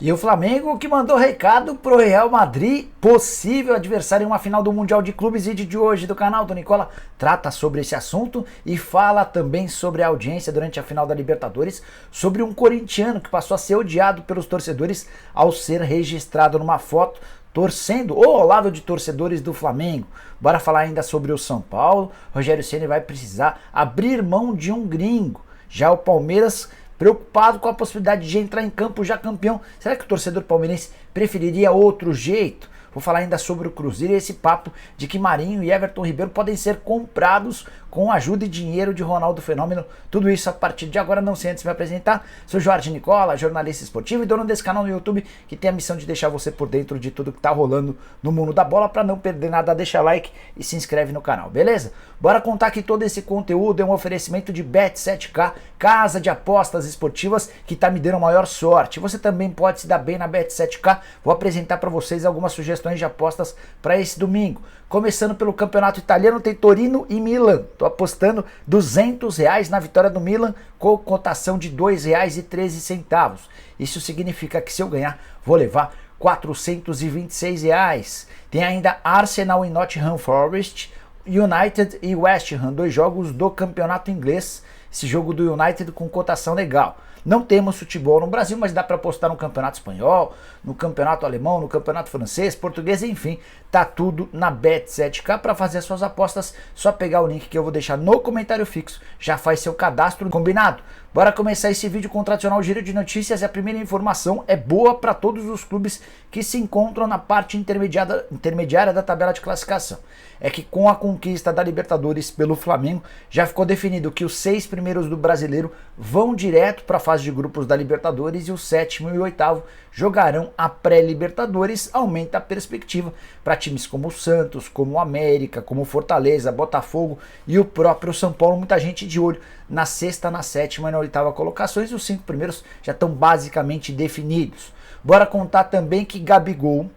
E o Flamengo que mandou recado pro Real Madrid, possível adversário em uma final do Mundial de Clubes. Vídeo de hoje do canal do Nicola trata sobre esse assunto e fala também sobre a audiência durante a final da Libertadores, sobre um corintiano que passou a ser odiado pelos torcedores ao ser registrado numa foto torcendo ou ao lado de torcedores do Flamengo. Bora falar ainda sobre o São Paulo. Rogério Ceni vai precisar abrir mão de um gringo. Já o Palmeiras preocupado com a possibilidade de entrar em campo já campeão. Será que o torcedor palmeirense preferiria outro jeito? Vou falar ainda sobre o Cruzeiro e esse papo de que Marinho e Everton Ribeiro podem ser comprados com ajuda e dinheiro de Ronaldo Fenômeno. Tudo isso a partir de agora, não sei antes de me apresentar. Sou Jorge Nicola, jornalista esportivo e dono desse canal no YouTube que tem a missão de deixar você por dentro de tudo que tá rolando no mundo da bola. Para não perder nada, deixa like e se inscreve no canal, beleza? Bora contar que todo esse conteúdo é um oferecimento de Bet7k, casa de apostas esportivas que tá me dando a maior sorte. Você também pode se dar bem na Bet7k. Vou apresentar para vocês algumas sugestões de apostas para esse domingo. Começando pelo campeonato italiano, tem Torino e Milan. Tô apostando R$200 na vitória do Milan com cotação de R$2,13. Isso significa que se eu ganhar, vou levar R$426. Tem ainda Arsenal e Nottingham Forest, United e West Ham, 2 jogos do campeonato inglês. Esse jogo do United com cotação legal. Não temos futebol no Brasil, mas dá para apostar no campeonato espanhol, no campeonato alemão, no campeonato francês, português, enfim, tá tudo na Bet7k. Para fazer as suas apostas, só pegar o link que eu vou deixar no comentário fixo, já faz seu cadastro, combinado? Bora começar esse vídeo com o tradicional giro de notícias e a primeira informação é boa para todos os clubes que se encontram na parte intermediária da tabela de classificação. É que com a conquista da Libertadores pelo Flamengo, já ficou definido que os 6 primeiros do Brasileiro vão direto para a fase de grupos da Libertadores e o 7º e o 8º jogarão a pré-Libertadores. Aumenta a perspectiva para times como o Santos, como o América, como o Fortaleza, Botafogo e o próprio São Paulo. Muita gente de olho na 6ª, na 7ª e na 8ª colocações. Os 5 primeiros já estão basicamente definidos. Bora contar também que Gabigol,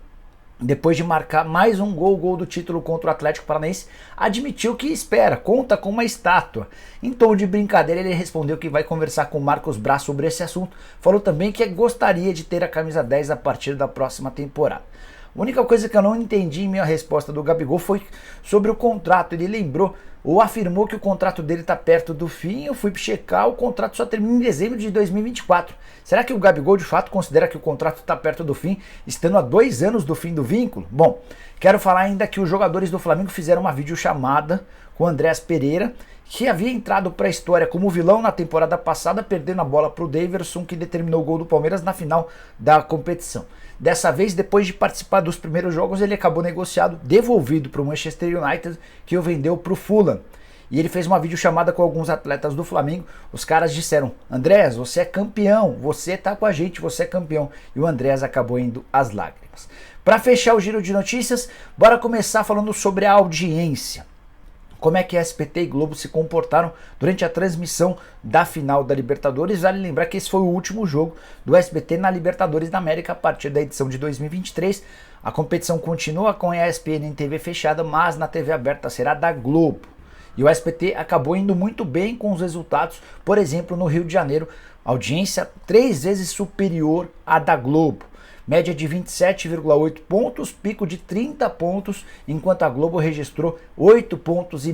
depois de marcar mais um gol do título contra o Atlético Paranaense, admitiu que espera, conta com uma estátua. Em tom de brincadeira, ele respondeu que vai conversar com o Marcos Braz sobre esse assunto. Falou também que gostaria de ter a camisa 10 a partir da próxima temporada. A única coisa que eu não entendi em minha resposta do Gabigol foi sobre o contrato. Ele lembrou ou afirmou que o contrato dele está perto do fim. Eu fui checar, o contrato só termina em dezembro de 2024. Será que o Gabigol de fato considera que o contrato está perto do fim, estando a 2 anos do fim do vínculo? Bom, quero falar ainda que os jogadores do Flamengo fizeram uma videochamada com o Andréas Pereira, que havia entrado para a história como vilão na temporada passada, perdendo a bola para o Daverson, que determinou o gol do Palmeiras na final da competição. Dessa vez, depois de participar dos primeiros jogos, ele acabou negociado, devolvido para o Manchester United, que o vendeu para o Fulham. E ele fez uma videochamada com alguns atletas do Flamengo. Os caras disseram: Andrés, você é campeão, você tá com a gente, você é campeão. E o Andrés acabou indo às lágrimas. Para fechar o giro de notícias, bora começar falando sobre a audiência. Como é que a SBT e Globo se comportaram durante a transmissão da final da Libertadores. Vale lembrar que esse foi o último jogo do SBT na Libertadores da América a partir da edição de 2023. A competição continua com a ESPN em TV fechada, mas na TV aberta será da Globo. E o SBT acabou indo muito bem com os resultados. Por exemplo, no Rio de Janeiro, audiência 3 vezes superior à da Globo. Média de 27,8 pontos, pico de 30 pontos, enquanto a Globo registrou 8,5 pontos.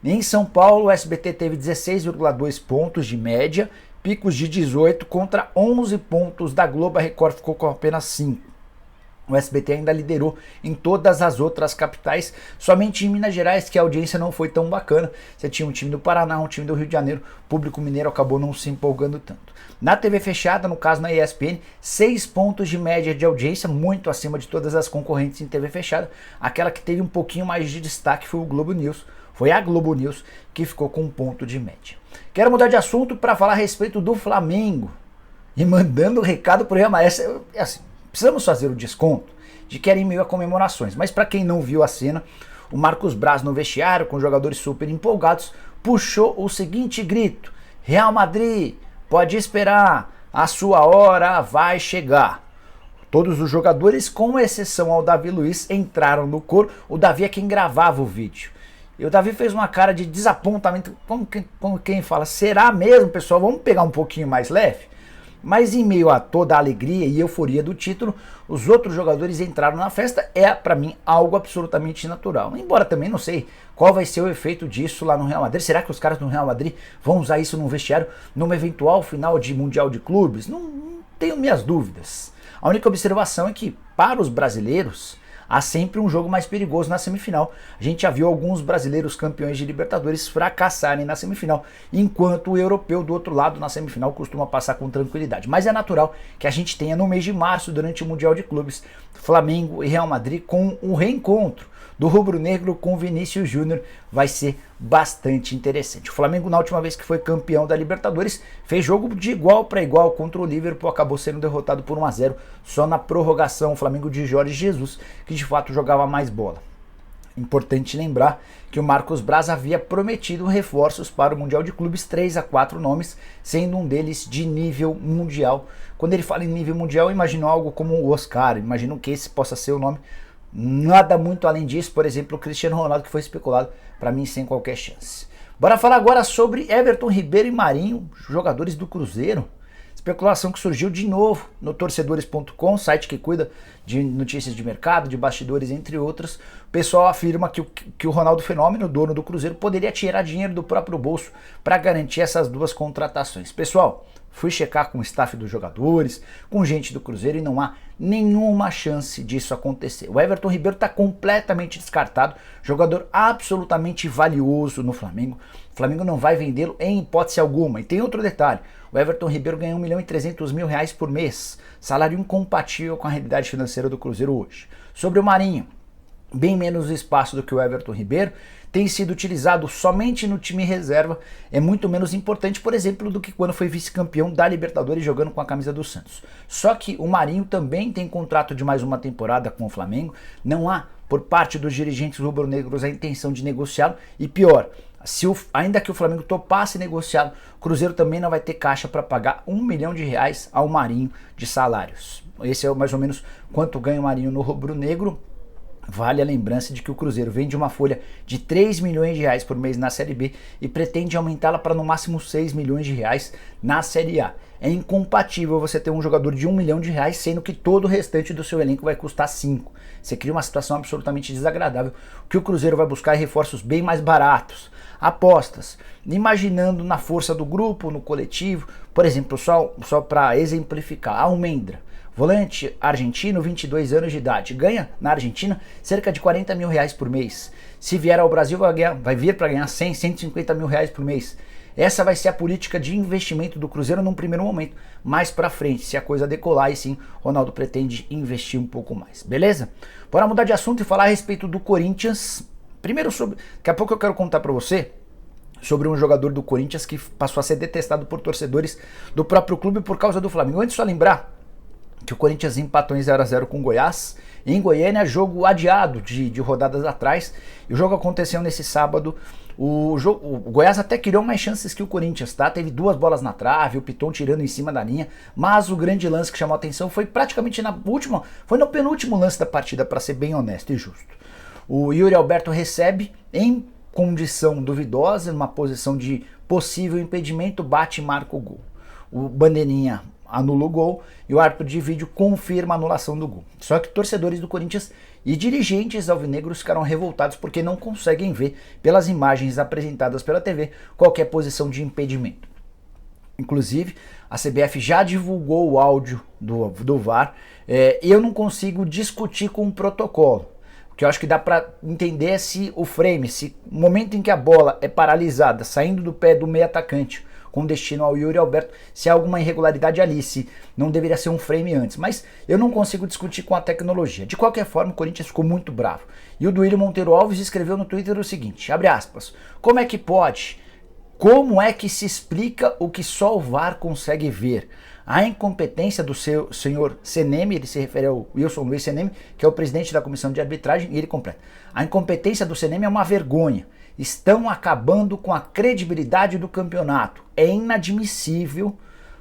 Em São Paulo, o SBT teve 16,2 pontos de média, picos de 18 contra 11 pontos da Globo. A Record ficou com apenas 5. O SBT ainda liderou em todas as outras capitais, somente em Minas Gerais que a audiência não foi tão bacana. Você tinha um time do Paraná, um time do Rio de Janeiro, o público mineiro acabou não se empolgando tanto. Na TV fechada, no caso na ESPN, 6 pontos de média de audiência, muito acima de todas as concorrentes em TV fechada. Aquela que teve um pouquinho mais de destaque foi o Globo News. Foi a Globo News que ficou com 1 ponto de média. Quero mudar de assunto para falar a respeito do Flamengo. E mandando recado para o Real Madrid. É assim, precisamos fazer o desconto de que era em meio a comemorações. Mas para quem não viu a cena, o Marcos Braz no vestiário, com jogadores super empolgados, puxou o seguinte grito: Real Madrid, pode esperar, a sua hora vai chegar. Todos os jogadores, com exceção ao Davi Luiz, entraram no coro. O Davi é quem gravava o vídeo. E o Davi fez uma cara de desapontamento, como quem fala: será mesmo, pessoal? Vamos pegar um pouquinho mais leve? Mas em meio a toda a alegria e euforia do título, os outros jogadores entraram na festa, para mim algo absolutamente natural. Embora também não sei qual vai ser o efeito disso lá no Real Madrid. Será que os caras do Real Madrid vão usar isso no vestiário numa eventual final de Mundial de Clubes? Não tenho minhas dúvidas. A única observação é que, para os brasileiros, há sempre um jogo mais perigoso na semifinal. A gente já viu alguns brasileiros campeões de Libertadores fracassarem na semifinal, enquanto o europeu do outro lado na semifinal costuma passar com tranquilidade. Mas é natural que a gente tenha no mês de março, durante o Mundial de Clubes, Flamengo e Real Madrid com um reencontro do rubro-negro com Vinícius Júnior. Vai ser bastante interessante. O Flamengo, na última vez que foi campeão da Libertadores, fez jogo de igual para igual contra o Liverpool, acabou sendo derrotado por 1-0 só na prorrogação. O Flamengo de Jorge Jesus, que de fato jogava mais bola. Importante lembrar que o Marcos Braz havia prometido reforços para o Mundial de Clubes, 3 a 4 nomes, sendo um deles de nível mundial. Quando ele fala em nível mundial, eu imagino algo como o Oscar, imagino que esse possa ser o nome. Nada muito além disso. Por exemplo, o Cristiano Ronaldo, que foi especulado, para mim sem qualquer chance. Bora falar agora sobre Everton Ribeiro e Marinho, jogadores do Cruzeiro. Especulação que surgiu de novo no torcedores.com, site que cuida de notícias de mercado, de bastidores, entre outros. O pessoal afirma que o Ronaldo Fenômeno, dono do Cruzeiro, poderia tirar dinheiro do próprio bolso para garantir essas duas contratações. Pessoal, fui checar com o staff dos jogadores, com gente do Cruzeiro, e não há nenhuma chance disso acontecer. O Everton Ribeiro está completamente descartado, jogador absolutamente valioso no Flamengo. O Flamengo não vai vendê-lo em hipótese alguma. E tem outro detalhe, o Everton Ribeiro ganha R$1.300.000 por mês, salário incompatível com a realidade financeira do Cruzeiro hoje. Sobre o Marinho, bem menos espaço do que o Everton Ribeiro, tem sido utilizado somente no time reserva, é muito menos importante, por exemplo, do que quando foi vice-campeão da Libertadores jogando com a camisa do Santos. Só que o Marinho também tem contrato de mais uma temporada com o Flamengo, não há por parte dos dirigentes rubro-negros a intenção de negociá-lo, e pior, ainda que o Flamengo topasse negociá-lo, o Cruzeiro também não vai ter caixa para pagar R$1 milhão ao Marinho de salários. Esse é mais ou menos quanto ganha o Marinho no rubro-negro. Vale a lembrança de que o Cruzeiro vem de uma folha de R$3 milhões por mês na Série B e pretende aumentá-la para no máximo R$6 milhões na Série A. É incompatível você ter um jogador de R$1 milhão, sendo que todo o restante do seu elenco vai custar 5. Você cria uma situação absolutamente desagradável. O que o Cruzeiro vai buscar é reforços bem mais baratos, apostas, imaginando na força do grupo, no coletivo. Por exemplo, só para exemplificar, Almendra, volante argentino, 22 anos de idade, ganha na Argentina cerca de R$40 mil por mês. Se vier ao Brasil, vai vir para ganhar 100, R$150 mil por mês. Essa vai ser a política de investimento do Cruzeiro num primeiro momento. Mais para frente, se a coisa decolar, e sim, Ronaldo pretende investir um pouco mais. Beleza? Bora mudar de assunto e falar a respeito do Corinthians. Primeiro, daqui a pouco eu quero contar para você sobre um jogador do Corinthians que passou a ser detestado por torcedores do próprio clube por causa do Flamengo. Antes, só lembrar que o Corinthians empatou em 0-0 com o Goiás, em Goiânia, jogo adiado de rodadas atrás, e o jogo aconteceu nesse sábado. O Goiás até criou mais chances que o Corinthians, tá? Teve 2 bolas na trave, o Piton tirando em cima da linha, mas o grande lance que chamou a atenção foi praticamente no penúltimo lance da partida, para ser bem honesto e justo. O Yuri Alberto recebe em condição duvidosa, numa posição de possível impedimento, bate e marca o gol. O bandeirinha anula o gol e o árbitro de vídeo confirma a anulação do gol. Só que torcedores do Corinthians e dirigentes alvinegros ficaram revoltados porque não conseguem ver, pelas imagens apresentadas pela TV, qualquer posição de impedimento. Inclusive, a CBF já divulgou o áudio do VAR, e eu não consigo discutir com o protocolo, porque eu acho que dá para entender se o frame, se o momento em que a bola é paralisada, saindo do pé do meio atacante, com destino ao Yuri Alberto, se há alguma irregularidade ali, se não deveria ser um frame antes. Mas eu não consigo discutir com a tecnologia. De qualquer forma, o Corinthians ficou muito bravo. E o Duílio Monteiro Alves escreveu no Twitter o seguinte, abre aspas, como é que pode? Como é que se explica o que só o VAR consegue ver? A incompetência do seu senhor Seneme, ele se refere ao Wilson Luiz Seneme, que é o presidente da comissão de arbitragem, e ele completa. A incompetência do Seneme é uma vergonha. Estão acabando com a credibilidade do campeonato. É inadmissível,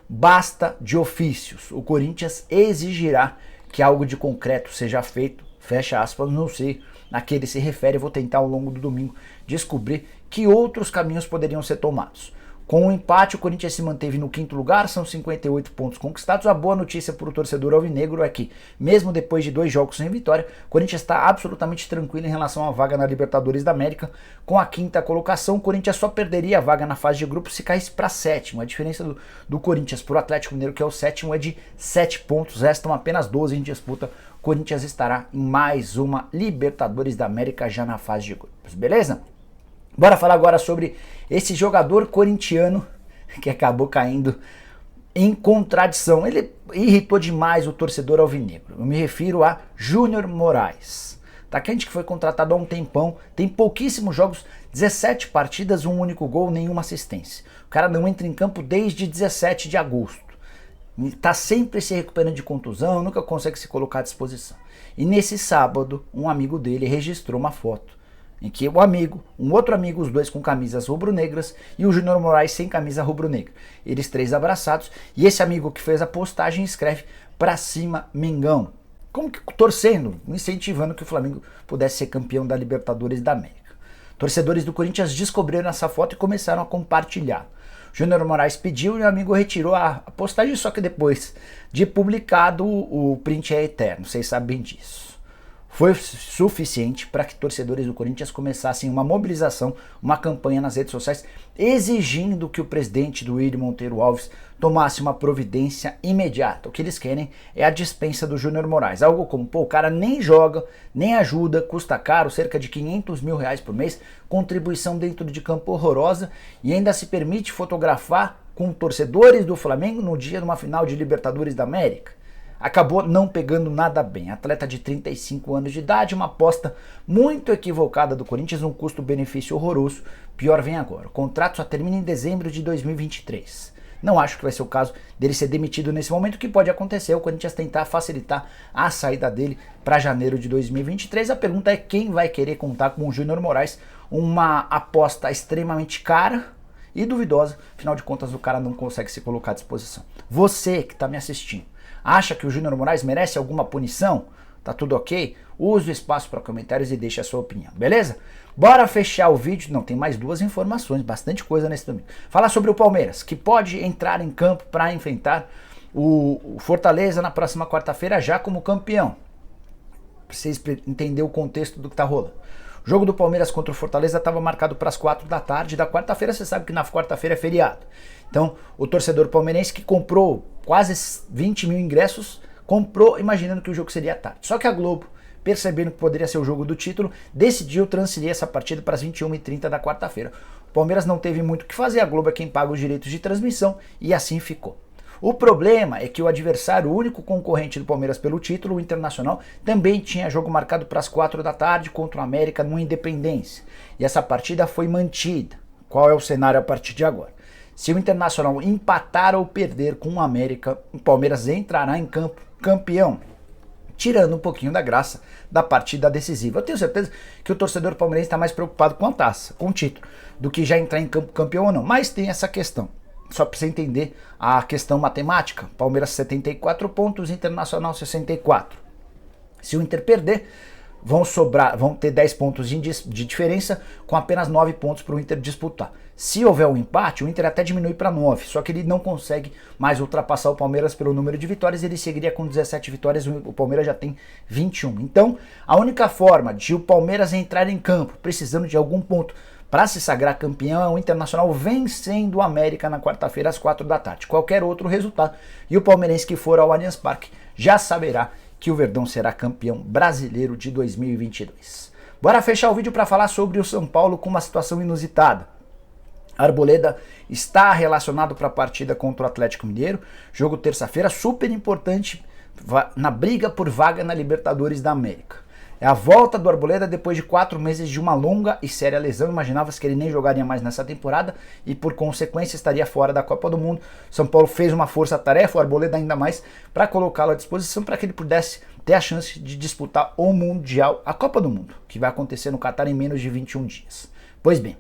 basta de ofícios. O Corinthians exigirá que algo de concreto seja feito, fecha aspas, não sei a que ele se refere, vou tentar ao longo do domingo descobrir que outros caminhos poderiam ser tomados. Com o empate, o Corinthians se manteve no quinto lugar, são 58 pontos conquistados. A boa notícia para o torcedor alvinegro é que, mesmo depois de 2 jogos sem vitória, o Corinthians está absolutamente tranquilo em relação à vaga na Libertadores da América. Com a quinta colocação, o Corinthians só perderia a vaga na fase de grupos se caísse para sétimo. A diferença do Corinthians para o Atlético Mineiro, que é o sétimo, é de 7 pontos, restam apenas 12 em disputa. O Corinthians estará em mais uma Libertadores da América já na fase de grupos, beleza? Bora falar agora sobre esse jogador corintiano que acabou caindo em contradição. Ele irritou demais o torcedor alvinegro. Eu me refiro a Júnior Moraes. Atacante que foi contratado há um tempão, tem pouquíssimos jogos, 17 partidas, um único gol, nenhuma assistência. O cara não entra em campo desde 17 de agosto. Está sempre se recuperando de contusão, nunca consegue se colocar à disposição. E nesse sábado, um amigo dele registrou uma foto em que o amigo, um outro amigo, os dois com camisas rubro-negras e o Júnior Moraes sem camisa rubro-negra. Eles 3 abraçados e esse amigo que fez a postagem escreve "Pra cima, Mengão", como que torcendo, incentivando que o Flamengo pudesse ser campeão da Libertadores da América. Torcedores do Corinthians descobriram essa foto e começaram a compartilhar. Júnior Moraes pediu e o amigo retirou a postagem, só que depois de publicado o print é eterno, vocês sabem disso. Foi suficiente para que torcedores do Corinthians começassem uma mobilização, uma campanha nas redes sociais, exigindo que o presidente do Willian Monteiro Alves tomasse uma providência imediata. O que eles querem é a dispensa do Júnior Moraes. Algo como, pô, o cara nem joga, nem ajuda, custa caro, cerca de R$500 mil por mês, contribuição dentro de campo horrorosa e ainda se permite fotografar com torcedores do Flamengo no dia de uma final de Libertadores da América. Acabou não pegando nada bem. Atleta de 35 anos de idade, uma aposta muito equivocada do Corinthians, um custo-benefício horroroso. Pior vem agora. O contrato só termina em dezembro de 2023. Não acho que vai ser o caso dele ser demitido nesse momento. O que pode acontecer é o Corinthians tentar facilitar a saída dele para janeiro de 2023. A pergunta é quem vai querer contar com o Júnior Moraes, uma aposta extremamente cara e duvidosa. Afinal de contas, o cara não consegue se colocar à disposição. Você que está me assistindo, acha que o Júnior Moraes merece alguma punição? Tá tudo ok? Use o espaço para comentários e deixe a sua opinião, beleza? Bora fechar o vídeo. Não, tem mais 2 informações, bastante coisa nesse domingo. Falar sobre o Palmeiras, que pode entrar em campo para enfrentar o Fortaleza na próxima quarta-feira já como campeão. Pra vocês entenderem o contexto do que tá rolando. O jogo do Palmeiras contra o Fortaleza estava marcado para as 4 da tarde da quarta-feira. Você sabe que na quarta-feira é feriado. Então, o torcedor palmeirense que comprou quase 20 mil ingressos, comprou imaginando que o jogo seria à tarde. Só que a Globo, percebendo que poderia ser o jogo do título, decidiu transferir essa partida para as 21h30 da quarta-feira. O Palmeiras não teve muito o que fazer, a Globo é quem paga os direitos de transmissão e assim ficou. O problema é que o adversário, o único concorrente do Palmeiras pelo título, o Internacional, também tinha jogo marcado para as 4 da tarde contra o América no Independência. E essa partida foi mantida. Qual é o cenário a partir de agora? Se o Internacional empatar ou perder com o América, o Palmeiras entrará em campo campeão, tirando um pouquinho da graça da partida decisiva. Eu tenho certeza que o torcedor palmeirense está mais preocupado com a taça, com o título, do que já entrar em campo campeão ou não. Mas tem essa questão. Só para você entender a questão matemática, Palmeiras 74 pontos, Internacional 64. Se o Inter perder, vão ter 10 pontos de diferença, com apenas 9 pontos para o Inter disputar. Se houver um empate, o Inter até diminui para 9, só que ele não consegue mais ultrapassar o Palmeiras pelo número de vitórias, ele seguiria com 17 vitórias, o Palmeiras já tem 21. Então, a única forma de o Palmeiras entrar em campo, precisando de algum ponto para se sagrar campeão, é o Internacional vencendo o América na quarta-feira às 4 da tarde. Qualquer outro resultado, e o palmeirense que for ao Allianz Parque já saberá que o Verdão será campeão brasileiro de 2022. Bora fechar o vídeo para falar sobre o São Paulo com uma situação inusitada. Arboleda está relacionado para a partida contra o Atlético Mineiro, jogo terça-feira, super importante na briga por vaga na Libertadores da América. É a volta do Arboleda depois de 4 meses de uma longa e séria lesão. Imaginava-se que ele nem jogaria mais nessa temporada e, por consequência, estaria fora da Copa do Mundo. São Paulo fez uma força-tarefa, o Arboleda ainda mais, para colocá-lo à disposição para que ele pudesse ter a chance de disputar o Mundial, a Copa do Mundo, que vai acontecer no Catar em menos de 21 dias. Pois bem,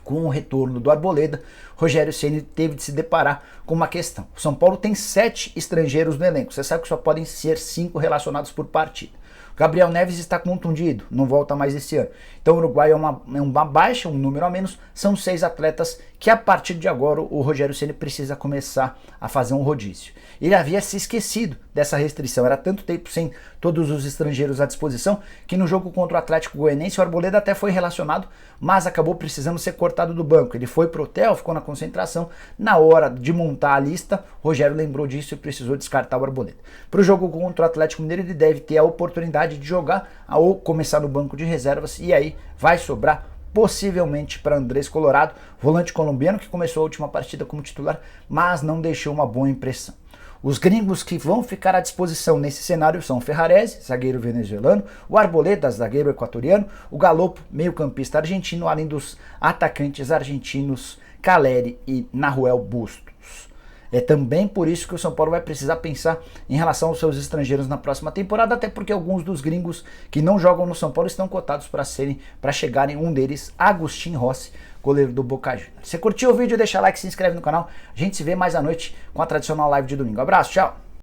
com o retorno do Arboleda, Rogério Ceni teve de se deparar com uma questão. O São Paulo tem 7 estrangeiros no elenco. Você sabe que só podem ser 5 relacionados por partida. Gabriel Neves está contundido, não volta mais esse ano. Então o Uruguai é uma baixa, um número a menos, são 6 atletas que a partir de agora o Rogério Ceni precisa começar a fazer um rodízio. Ele havia se esquecido dessa restrição, era tanto tempo sem todos os estrangeiros à disposição, que no jogo contra o Atlético Goianiense o Arboleda até foi relacionado, mas acabou precisando ser cortado do banco. Ele foi pro hotel, ficou na concentração, na hora de montar a lista, o Rogério lembrou disso e precisou descartar o Arboleda. Para o jogo contra o Atlético Mineiro ele deve ter a oportunidade de jogar ou começar no banco de reservas, e aí vai sobrar possivelmente para Andrés Colorado, volante colombiano que começou a última partida como titular, mas não deixou uma boa impressão. Os gringos que vão ficar à disposição nesse cenário são o Ferrarese, zagueiro venezuelano, o Arboleda, zagueiro equatoriano, o Galopo, meio-campista argentino, além dos atacantes argentinos Caleri e Nahuel Bustos. É também por isso que o São Paulo vai precisar pensar em relação aos seus estrangeiros na próxima temporada, até porque alguns dos gringos que não jogam no São Paulo estão cotados para chegarem, um deles, Agustín Rossi, goleiro do Boca Juniors. Se curtiu o vídeo, deixa like, se inscreve no canal. A gente se vê mais à noite com a tradicional live de domingo. Abraço, tchau!